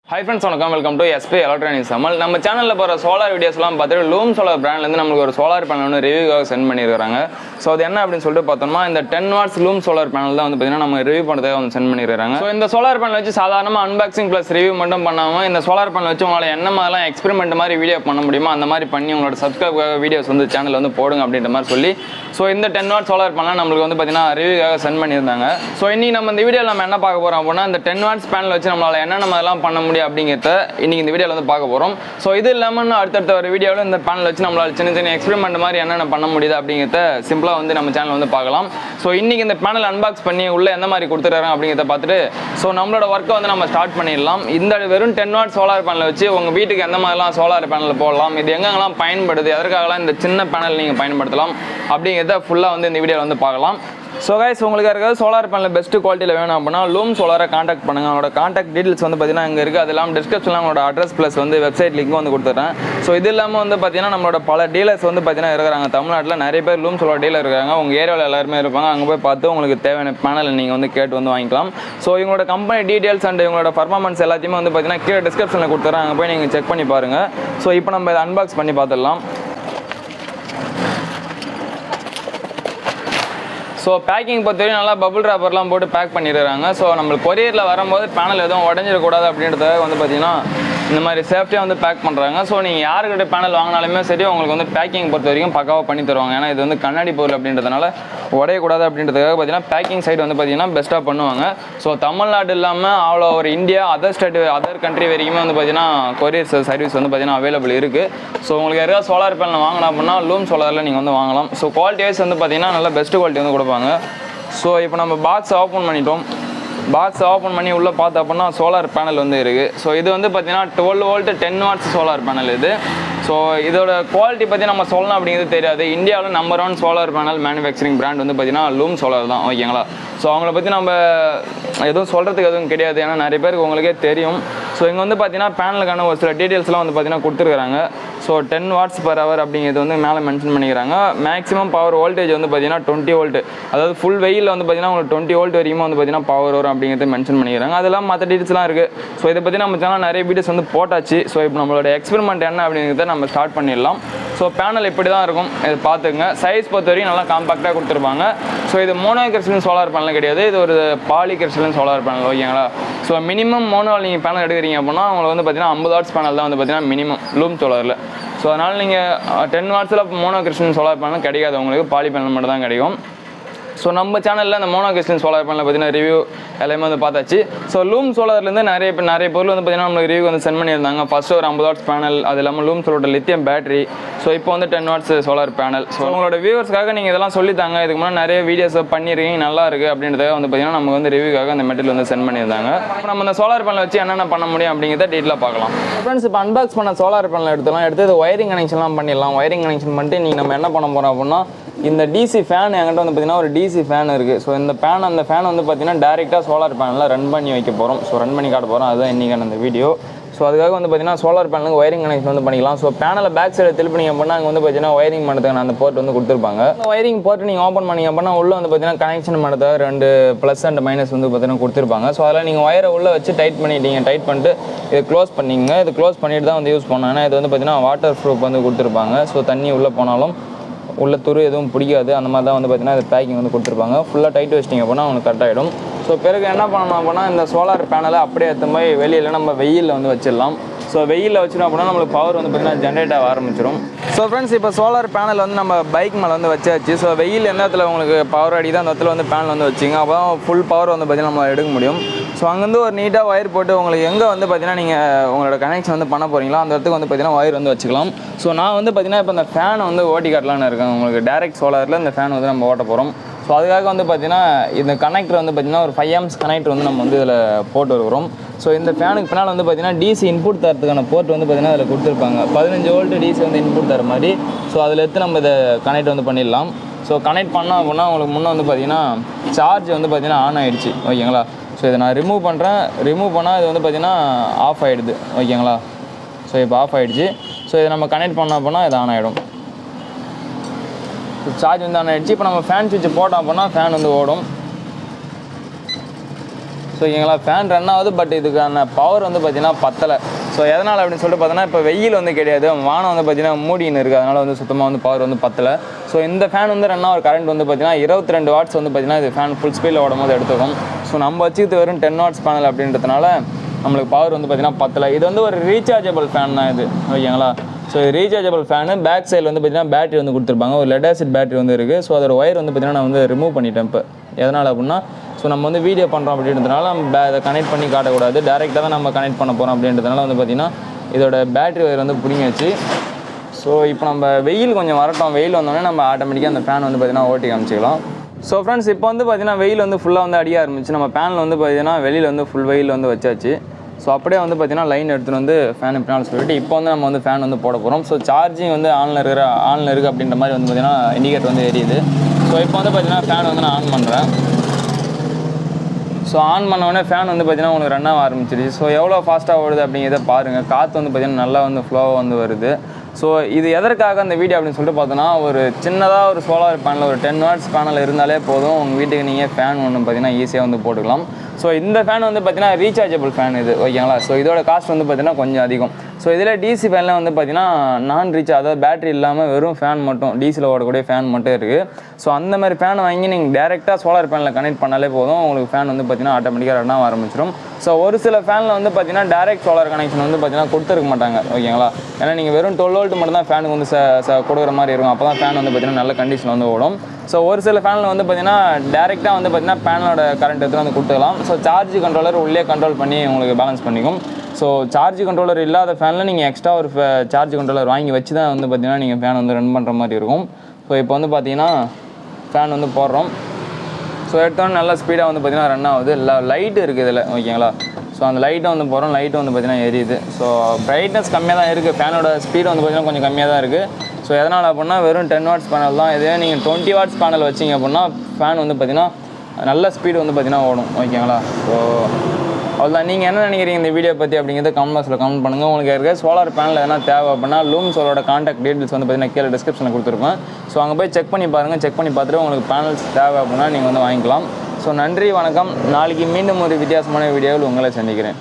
Hi friends, welcome to SP Electronics. நம்ம சேனல்ல போற சோலார் வீடியோஸ்லாம் பார்த்துட்டு Loom Solar பிராண்ட்ல இருந்து நமக்கு ஒரு சோலார் பேனல் ஒன்று ரிவ்யூக்காக சென்ட் பண்ணியிருக்காங்க. ஸோ அது என்ன அப்படின்னு சொல்லிட்டு பார்த்தோம்னா இந்த 10 watts Loom Solar பேனல் தான் வந்து பார்த்தீங்கன்னா நம்ம ரிவ்யூ பண்ணுறதுக்காக வந்து சென்ட் பண்ணியிருக்காங்க. ஸோ இந்த சோலார் பேனல் வச்சு சாதாரணமாக அன்பாக்சிங் ப்ளஸ் ரிவ்யூ மட்டும் பண்ணாமல் இந்த சோலார் பேனல் வச்சு உங்களால் என்ன மாதிரிலாம் எக்ஸ்பெரிமெண்ட் மாதிரி வீடியோ பண்ண முடியுமோ அந்த மாதிரி பண்ணி உங்களோட சப்ஸ்கிரைபுக்காக வீடியோஸ் வந்து சேனல் வந்து போடுங்க அப்படின்ற மாதிரி சொல்லி ஸோ இந்த 10 watt சோலார் பேனல் நம்மளுக்கு வந்து பார்த்தீங்கன்னா ரிவ்யூக்காக சென்ட் பண்ணியிருந்தாங்க. ஸோ இன்னைக்கு நம்ம இந்த வீடியோவில் நம்ம என்ன பார்க்க போகிறோம் அப்படின்னா இந்த 10 watts பேனல் வச்சு நம்மளால் என்னென்ன மாதிரிலாம் பண்ண முடியும் அப்படிங்கிறத இன்னைக்கு இந்த வீடியோவில் வந்து பார்க்க போகிறோம். ஸோ இது இல்லாமல் அடுத்தடுத்த ஒரு வீடியோவில் இந்த பேனல் வச்சு நம்மளால் சின்ன சின்ன எக்ஸ்பெரிமெண்ட் மாதிரி என்னென்ன பண்ண முடியுது அப்படிங்கிறத சிம்பிளாக வந்து நம்ம சேனல் வந்து பார்க்கலாம். ஸோ இன்னைக்கு இந்த பேனல் அன்பாக்ஸ் பண்ணி உள்ள எந்த மாதிரி கொடுத்துருக்காங்க அப்படிங்கிறத பார்த்துட்டு ஸோ நம்மளோட ஒர்க்கை வந்து நம்ம ஸ்டார்ட் பண்ணிடலாம். இந்த வெறும் 10 watt சோலார் பேனல் வச்சு உங்கள் வீட்டுக்கு எந்த மாதிரிலாம் சோலார் பேனல் போடலாம், இது எங்கெங்கெல்லாம் பயன்படுது, எதற்காகலாம் இந்த சின்ன பேனல் நீங்கள் பயன்படுத்தலாம் அப்படிங்கிறத ஃபுல்லாக வந்து இந்த வீடியோவில் வந்து பார்க்கலாம். ஸோ கைஸ், உங்களுக்கு யாருக்காவது சோலார் பேனல் பெஸ்ட்டு குவாலிட்டியில் வேணும் அப்படின்னா Loom Solar காண்டாக்ட் பண்ணுங்கள். அவங்களோட காண்டாக்ட் டீட்டெயில்ஸ் வந்து பார்த்தீங்கன்னா இங்கே இருக்குது. அது இல்லாமல் டிஸ்கிரிப்ஷனில் அவங்களோட அட்ரஸ் ப்ளஸ் வந்து வெப்சைட் லிங்க் வந்து கொடுத்துட்றேன். ஸோ இது இல்லாமல் வந்து பார்த்தீங்கன்னா நம்மளோட பல டீலர்ஸ் வந்து பார்த்தீங்கன்னா இருக்கிறாங்க. தமிழ்நாட்டில் நிறைய பேர் Loom Solar டீலர் இருக்காங்க. உங்கள் ஏரியாவில் எல்லாருமே இருப்பாங்க. அங்கே போய் பார்த்து உங்களுக்கு தேவையான பேனல் நீங்கள் வந்து கேட்டு வந்து வாங்கிக்கலாம். ஸோ இவங்களோட கம்பெனி டீட்டெயில்ஸ் அண்ட் இவங்களோட பர்ஃபார்மன்ஸ் எல்லாத்தையுமே வந்து பார்த்தீங்கன்னா கீழே டிஸ்கிரிப்ஷனில் கொடுத்துட்றேன். அங்கே போய் நீங்கள் செக் பண்ணி பாருங்கள். ஸோ இப்போ நம்ம இதை அன்பாக்ஸ் பண்ணி பார்த்துடலாம். ஸோ பேக்கிங் பொறுத்தவரைக்கும் நல்லா பபுள் ராப்பர்லாம் போட்டு பேக் பண்ணிடுறாங்க. ஸோ நம்மளுக்கு கொரியரில் வரும்போது பேனல் எதுவும் உடஞ்சிடக்கூடாது அப்படின்றதுக்காக வந்து பார்த்தீங்கன்னா இந்த மாதிரி சேஃப்டியாக வந்து பேக் பண்ணுறாங்க. ஸோ நீங்கள் யாருக்கிட்ட பேனல் வாங்கினாலுமே சரி உங்களுக்கு வந்து பேக்கிங் பொறுத்த வரைக்கும் பக்காவாக பண்ணி தருவாங்க. ஏன்னா இது வந்து கண்ணாடி பொருள் அப்படின்றதுனால உடையக்கூடாது அப்படின்றதுக்காக பார்த்தீங்கன்னா பேக்கிங் சைடு வந்து பார்த்தீங்கன்னா பெஸ்ட்டாக பண்ணுவாங்க. ஸோ தமிழ்நாடு இல்லாமல் all over India other state other country வரைக்குமே வந்து பார்த்தீங்கன்னா கொரியர் சர்வீஸ் வந்து பார்த்தீங்கன்னா அவைலபிள் இருக்குது. ஸோ உங்களுக்கு யாராவது சோலார் பேனல் வாங்கினா அப்படின்னா Loom Solarல நீங்கள் வந்து வாங்கலாம். ஸோ குவாலிட்டி வைஸ் வந்து பார்த்தீங்கன்னா நல்ல பெஸ்ட் குவாலிட்டி வந்து கொடுப்பாங்க. ஸோ இப்போ நம்ம பாக்ஸ் ஓப்பன் பண்ணிட்டோம். பாக்ஸ் ஓப்பன் பண்ணி உள்ளே பார்த்தோம் அப்படின்னா சோலார் பேனல் வந்து இருக்குது. ஸோ இது வந்து பார்த்தீங்கன்னா 12 volt 10 watts சோலார் பேனல் இது. ஸோ இதோட குவாலிட்டி பற்றி நம்ம சொல்லணும் அப்படிங்கிறது தெரியாது. இந்தியாவில் number 1 solar panel manufacturing brand வந்து பார்த்தீங்கன்னா Loom Solar தான், ஓகேங்களா. ஸோ அவங்கள பற்றி நம்ம எதுவும் சொல்கிறதுக்கு எதுவும் கிடையாது, ஏன்னா நிறைய பேருக்கு உங்களுக்கே தெரியும். ஸோ இங்கே வந்து பார்த்தீங்கன்னா பேனலுக்கான ஒரு சில டீட்டெயில்ஸ்லாம் வந்து பார்த்தீங்கன்னா கொடுத்துருக்காங்க. ஸோ 10 watts per hour அப்படிங்கிறது வந்து மேலே மென்ஷன் பண்ணிக்கிறாங்க. மேக்ஸிமம் பவர் வோல்டேஜ் வந்து பார்த்தீங்கன்னா 20 volt, அதாவது ஃபுல் வெயிலில் வந்து பார்த்தீங்கன்னா உங்களுக்கு 20 volt வரைக்கும் வந்து பார்த்தீங்கன்னா பவர் வரும் அப்படிங்கிறது மென்ஷன் பண்ணிக்கிறாங்க. அதெல்லாம் மற்ற டீட்டெயில்ஸ்லாம் இருக்குது. ஸோ இதை பற்றி நம்ம சேனல் நிறைய வீடியோஸ் வந்து போட்டாச்சு. ஸோ இப்போ நம்மளோட எக்ஸ்பெரிமெண்ட் என்ன அப்படிங்கிறத நம்ம ஸ்டார்ட் பண்ணிடலாம். ஸோ பேனல் இப்படி தான் இருக்கும், இதை பார்த்துங்க. சைஸ் பொறுத்த வரைக்கும் நல்லா காம்பாக்டாக கொடுத்துருப்பாங்க. ஸோ இது மோனோ கிறிஸ்டலின் சோலார் பேனல் கிடையாது, இது ஒரு பாலி கிறிஸ்டலின் சோலார் பேனல், ஓகேங்களா. ஸோ மினிமம் மோனோவில் நீங்கள் பேனல் எடுக்கிறீங்க அப்படின்னா உங்களுக்கு வந்து பார்த்தீங்கன்னா 50 watts பேனல் தான் வந்து பார்த்தீங்கன்னா மினிமம் Loom Solarல. ஸோ அதனால் நீங்கள் 10 wattsல மோனோ கிறிஸ்டலின் சோலார் பேனல் கிடைக்காது, உங்களுக்கு பாலி பேனல் மட்டும் தான் கிடைக்கும். ஸோ நம்ம சேனலில் இந்த மோனோ கிறிஸ்டலின் சோலார் பேனலை பார்த்தீங்கன்னா ரிவ்யூ எல்லாமே வந்து பார்த்தாச்சு. ஸோ Loom Solarலேருந்து நிறைய பொருள் வந்து பார்த்தீங்கன்னா நம்மளுக்கு ரிவ்யூ வந்து சென்ட் பண்ணியிருந்தாங்க. ஃபஸ்ட்டு ஒரு 50 watts பேனல், அது இல்லாமல் Loom Solar lithium battery. So இப்போ வந்து 10 watts சோலார் பேனல். ஸோ உங்களோட வியூவர்ஸ்க்காக நீங்கள் இதெல்லாம் சொல்லித்தாங்க, இதுக்கு முன்னாடி நிறைய வீடியோஸ் பண்ணியிருக்கீங்க, நல்லா இருக்குது அப்படின்றத வந்து பார்த்தீங்கன்னா நமக்கு வந்து ரிவ்யூக்காக அந்த மெட்டீரியல் வந்து சென்ட் பண்ணியிருந்தாங்க. நம்ம இந்த சோலார் பேனல் வச்சு என்னென்ன பண்ண முடியும் அப்படிங்கிறத டீட்டெயிலாக பார்க்கலாம். ஃப்ரெண்ட்ஸ், இப்போ அன்பாக்ஸ் பண்ண சோலார் பேனல் எடுத்து இது ஒயரிங் கனெக்ஷன்லாம் பண்ணிடலாம். ஒயரிங் கனெக்ஷன் பண்ணிட்டு நீங்கள் நம்ம என்ன பண்ண போகிறோம் அப்படின்னா இந்த டிசி ஃபேன் என்கிட்ட வந்து பார்த்தீங்கன்னா ஒரு டிசி ஃபேன் இருக்குது. ஸோ இந்த அந்த ஃபேன் வந்து பார்த்தீங்கன்னா டேரெக்டாக சோலார் பேனலில் ரன் பண்ணி வைக்க போகிறோம். ஸோ ரன் பண்ணி காட்ட போகிறோம், அதுதான் இன்றைக்கான அந்த வீடியோ. ஸோ அதுக்காக வந்து பார்த்தீங்கன்னா சோலார் பேனலுக்கு ஒயரிங் கனெக்ஷன் வந்து பண்ணிக்கலாம். ஸோ பேனலை பேக் சைடு திருப்பிங்க அப்படின்னா அங்கே வந்து பார்த்தீங்கன்னா ஒயரிங் பண்ணுறதுக்கான அந்த போர்ட் வந்து கொடுத்துருப்பாங்க. ஒயரிங் போர்ட் நீங்கள் ஓப்பன் பண்ணிங்க அப்படின்னா உள்ளே வந்து பார்த்தீங்கன்னா கனெக்ஷன் பண்ணுறதுக்காக 2 ப்ளஸ் அண்ட் மைனஸ் வந்து பார்த்தீங்கன்னா கொடுத்துருப்பாங்க. ஸோ அதில் நீங்கள் ஒயரை உள்ளே வச்சு டைட் பண்ணிட்டு இதை க்ளோஸ் பண்ணிங்க. இது க்ளோஸ் பண்ணிட்டு தான் வந்து யூஸ் பண்ணணும். ஏன்னா இது வந்து பார்த்தீங்கன்னா வாட்டர் ப்ரூஃப் வந்து கொடுத்துருப்பாங்க. ஸோ தண்ணி உள்ளே போனாலும் உள்ள துரு எதுவும் பிடிக்காது, அந்த மாதிரி தான் வந்து பார்த்தீங்கன்னா இது பேக்கிங் வந்து கொடுத்துருப்பாங்க. ஃபுல்லாக டைட் வச்சிட்டிங்க அப்படின்னா அவங்களுக்கு கரெக்ட் ஆகிடும். ஸோ பிறகு என்ன பண்ணணும் அப்படின்னா இந்த சோலார் பேனலை அப்படியே எடுத்து போய் வெளியில் நம்ம வெயிலில் வந்து வச்சிடலாம். ஸோ வெயிலில் வச்சிடும் அப்படின்னா நம்மளுக்கு பவர் வந்து பார்த்தீங்கன்னா ஜென்ரேட் ஆக ஆரம்பிச்சிடும். ஸோ ஃப்ரெண்ட்ஸ், இப்போ சோலார் பேனல் வந்து நம்ம பைக் மேலே வந்து வச்சாச்சு. ஸோ வெயில் எந்த இடத்துல உங்களுக்கு பவர் அடிதான் அந்த இடத்துல வந்து பேனல் வந்து வச்சிங்க, அப்போ தான் ஃபுல் பவர் வந்து பார்த்தீங்கன்னா நம்ம எடுக்க முடியும். ஸோ அங்கேருந்து ஒரு நீட்டாக ஒயர் போட்டு உங்களுக்கு எங்கே வந்து பார்த்தீங்கன்னா நீங்கள் உங்களோட கனெக்ஷன் வந்து பண்ண போகிறீங்களோ அந்த இடத்துக்கு வந்து பார்த்தீங்கன்னா ஒயர் வந்து வச்சுக்கலாம். ஸோ நான் வந்து பார்த்தீங்கன்னா இப்போ இந்த ஃபேனை வந்து ஓட்டி காட்டலான்னு இருக்கேன். உங்களுக்கு டேரெக்ட் சோலாரில் இந்த ஃபேன் வந்து நம்ம ஓட்ட போகிறோம். ஸோ அதுக்காக வந்து பார்த்தீங்கன்னா இந்த கனெக்டர் வந்து பார்த்தீங்கன்னா ஒரு 5 amps கனெக்டர் வந்து நம்ம வந்து இதில் போட்டு வருகிறோம். ஸோ இந்த ஃபேனுக்கு பின்னால் வந்து பார்த்தீங்கன்னா டிசி இன்புட் தரத்துக்கான போர்ட் வந்து பார்த்தீங்கன்னா அதில் கொடுத்துருப்பாங்க. 15 volt டிசி வந்து இன்புட் தர மாதிரி. ஸோ அதில் எடுத்து நம்ம இதை கனெக்ட் வந்து பண்ணிடலாம். ஸோ கனெக்ட் பண்ணோம் அப்படின்னா உங்களுக்கு முன்னே வந்து பார்த்தீங்கன்னா சார்ஜ் வந்து பார்த்தீங்கன்னா ஆன் ஆகிடுச்சு, ஓகேங்களா. ஸோ இதை நான் ரிமூவ் பண்ணுறேன். ரிமூவ் பண்ணால் இது வந்து பார்த்தீங்கன்னா ஆஃப் ஆகிடுது, ஓகேங்களா. ஸோ இப்போ ஆஃப் ஆகிடுச்சு. ஸோ இதை நம்ம கனெக்ட் பண்ணோம் அப்படின்னா இது ஆன் ஆகிடும். சார்ஜ் வந்து ஆன் ஆகிடுச்சு. இப்போ நம்ம ஃபேன் சுவிட்ச் போட்டோம் அப்படின்னா ஃபேன் வந்து ஓடும். ஸோ ஓகேங்களா. ஃபேன் ரன் ஆகுது, பட் இதுக்கான பவர் வந்து பார்த்திங்கன்னா பத்தலை. ஸோ எதனால் அப்படின்னு சொல்லிட்டு பார்த்தோன்னா, இப்போ வெயில் வந்து கிடையாது, வானம் வந்து பார்த்திங்கன்னா மூடின்னு இருக்குது, அதனால் வந்து சுத்தமாக வந்து பவர் வந்து பத்தலை. ஸோ இந்த ஃபேன் வந்து ரன் ஆகிற கரண்ட் வந்து பார்த்திங்கன்னா 22 வாட்ஸ் வந்து பார்த்திங்கன்னா இது ஃபேன் ஃபுல் ஸ்பீடில் ஓடும் போது எடுத்துக்கும். ஸோ நம்ம வச்சுக்கிட்டு வெறும் 10 வாட்ஸ் பேனல் அப்படின்றதுனால நம்மளுக்கு பவர் வந்து பார்த்திங்கன்னா பத்தலை. இது வந்து ஒரு ரீசார்ஜபிள் ஃபேன் தான் இது, ஓகேங்களா. ஸோ ரீசார்ஜபிள் ஃபேனு பேக் சைடில் வந்து பார்த்திங்கன்னா பேட்டரி வந்து கொடுத்துருப்பாங்க, ஒரு லெட் ஆசிட் பேட்டரி வந்து இருக்குது. ஸோ அதோட ஒயர் வந்து பார்த்திங்கன்னா நான் வந்து ரிமூவ் பண்ணிட்டேன் இப்போ. எதனால் அப்படின்னா, ஸோ நம்ம வந்து வீடியோ பண்ணுறோம் அப்படின்றதுனால நம்ம அதை கனெக்ட் பண்ணி காட்டக்கூடாது, டேரெக்டாக தான் நம்ம கனெக்ட் பண்ண போகிறோம் அப்படின்றதுனால வந்து பார்த்திங்கன்னா இதோட பேட்டரி ஒயர் வந்து பிடிங்கிச்சு. ஸோ இப்போ நம்ம வெயில் கொஞ்சம் வரட்டும், வெயில் வந்தோடனே நம்ம ஆட்டோமேட்டிக்காக அந்த ஃபேன் வந்து பார்த்திங்கன்னா ஓட்டி காமிச்சிக்கலாம். ஸோ ஃப்ரெண்ட்ஸ், இப்போ வந்து பார்த்திங்கன்னா வெயில் வந்து ஃபுல்லாக வந்து அடிக்க ஆரம்பிச்சு. நம்ம பேனில் வந்து பார்த்திங்கன்னா வெளியில் வந்து ஃபுல் வெயில் வந்து வச்சாச்சு. ஸோ அப்படியே வந்து பார்த்திங்கன்னா லைன் எடுத்துகிட்டு வந்து ஃபேன் பின்னால் சொல்லிட்டு இப்போ வந்து நம்ம வந்து ஃபேன் வந்து போட போகிறோம். ஸோ சார்ஜிங் வந்து ஆனில் இருக்குது அப்படின்ற மாதிரி வந்து பார்த்திங்கன்னா இண்டிகேட்டர் வந்து எரியுது. ஸோ இப்போ வந்து பார்த்திங்கன்னா ஃபேன் வந்து நான் ஆன் பண்ணுறேன். ஸோ ஆன் பண்ணோடனே ஃபேன் வந்து பார்த்திங்கன்னா உங்களுக்கு ரன் ஆக ஆரம்பிச்சிருச்சு. ஸோ எவ்வளோ ஃபாஸ்ட்டாக ஓடுது அப்படிங்கிறத பாருங்கள். காற்று வந்து பார்த்திங்கன்னா நல்லா வந்து ஃப்ளோவாக வந்து வருது. ஸோ இது எதற்காக அந்த வீடியோ அப்படின்னு சொல்லிட்டு பார்த்தோன்னா, ஒரு சின்னதாக ஒரு சோலார் பேனல், ஒரு 10 வாட்ஸ் பேனல் இருந்தாலே போதும், உங்கள் வீட்டுக்கு நீங்கள் ஃபேன் ஒன்று பார்த்திங்கன்னா ஈஸியாக வந்து போட்டுக்கலாம். ஸோ இந்த ஃபேன் வந்து பார்த்திங்கன்னா ரீசார்ஜபிள் ஃபேன் இது, ஓகேங்களா. ஸோ இதோட காஸ்ட் வந்து பார்த்திங்கன்னா கொஞ்சம் அதிகம். ஸோ இதில் டிசி ஃபேனில் வந்து பார்த்திங்கன்னா நான் ரீசார்ஜ், அதாவது பேட்டரி இல்லாமல் வெறும் ஃபேன் மட்டும், டிசியில் ஓடக்கூடிய ஃபேன் மட்டும் இருக்குது. ஸோ அந்த மாதிரி ஃபேன் வாங்கி நீங்கள் டேரெக்டாக சோலார் பேனில் கனெக்ட் பண்ணாலே போதும், உங்களுக்கு ஃபேன் வந்து பார்த்திங்கன்னா ஆட்டோமேட்டிக்காக ரன் ஆக ஆரம்பிச்சிடும். ஸோ ஒரு சில ஃபேனில் வந்து பார்த்திங்கன்னா டேரெக்ட் சோலார் கனெக்ஷன் வந்து பார்த்திங்கன்னா கொடுத்துருக்க மாட்டாங்க, ஓகேங்களா. ஏன்னா நீங்கள் வெறும் 12 வோல்ட் மட்டும் தான் ஃபேனுக்கு வந்து கொடுக்குற மாதிரி இருக்கும். அப்போ தான் ஃபேன் வந்து பார்த்திங்கன்னா நல்ல கண்டிஷன் வந்து ஓடும். ஸோ ஒரு சில ஃபேனில் வந்து பார்த்திங்கன்னா டேரெக்டாக வந்து பார்த்திங்கன்னா பேனலோட கரண்ட் எடுத்து வந்து கொடுத்துக்கலாம். ஸோ சார்ஜ் கண்ட்ரோலர் உள்ளே கண்ட்ரோல் பண்ணி உங்களுக்கு பேலன்ஸ் பண்ணிக்கும். ஸோ சார்ஜ் கண்ட்ரோலர் இல்லாத ஃபேனில் நீங்கள் எக்ஸ்ட்ரா ஒரு சார்ஜ் கண்ட்ரோலர் வாங்கி வச்சு தான் வந்து பார்த்திங்கன்னா நீங்கள் ஃபேன் வந்து ரன் பண்ணுற மாதிரி இருக்கும். ஸோ இப்போ வந்து பார்த்திங்கன்னா ஃபேன் வந்து போடுறோம். ஸோ எடுத்தோன்னே நல்லா ஸ்பீடாக வந்து பார்த்திங்கன்னா ரன் ஆகுது. லைட்டு இருக்குது இதில், ஓகேங்களா. ஸோ அந்த லைட்டை வந்து போகிறோம், லைட்டு வந்து பார்த்திங்கன்னா எரியுது. ஸோ பிரைட்னஸ் கம்மியாக தான் இருக்குது, ஃபேனோட ஸ்பீடு வந்து பார்த்திங்கன்னா கொஞ்சம் கம்மியாக தான் இருக்குது. ஸோ எதனால் அப்படின்னா வெறும் 10 வாட்ஸ் பேனல் தான். இதே நீங்கள் 20 வாட்ஸ் பேனல் வச்சிங்க அப்படின்னா ஃபேன் வந்து பார்த்திங்கன்னா நல்ல ஸ்பீடு வந்து பார்த்திங்கன்னா ஓடும், ஓகேங்களா. ஸோ அவ்வளோதான். நீங்கள் என்ன நினைக்கிறீங்க இந்த வீடியோ பற்றி அப்படிங்கிறத கமெண்ட் பாக்ஸில் கமெண்ட் பண்ணுங்கள். உங்களுக்கு இருக்க சோலார் பேனல் எதனா தேவை அப்படின்னா லூம் சோலரோட கான்டாக்ட் டீட்டெயில்ஸ் வந்து பார்த்திங்கன்னா கீழே டிஸ்கிரிப்ஷனில் கொடுத்துருப்பேன். ஸோ அங்கே போய் செக் பண்ணி பாருங்கள். செக் பண்ணி பார்த்துட்டு உங்களுக்கு பேனல்ஸ் தேவை அப்படின்னா நீங்கள் வந்து வாங்கிக்கலாம். ஸோ நன்றி, வணக்கம். நாளைக்கு மீண்டும் ஒரு வித்தியாசமான வீடியோவில் உங்களை சந்திக்கிறேன்.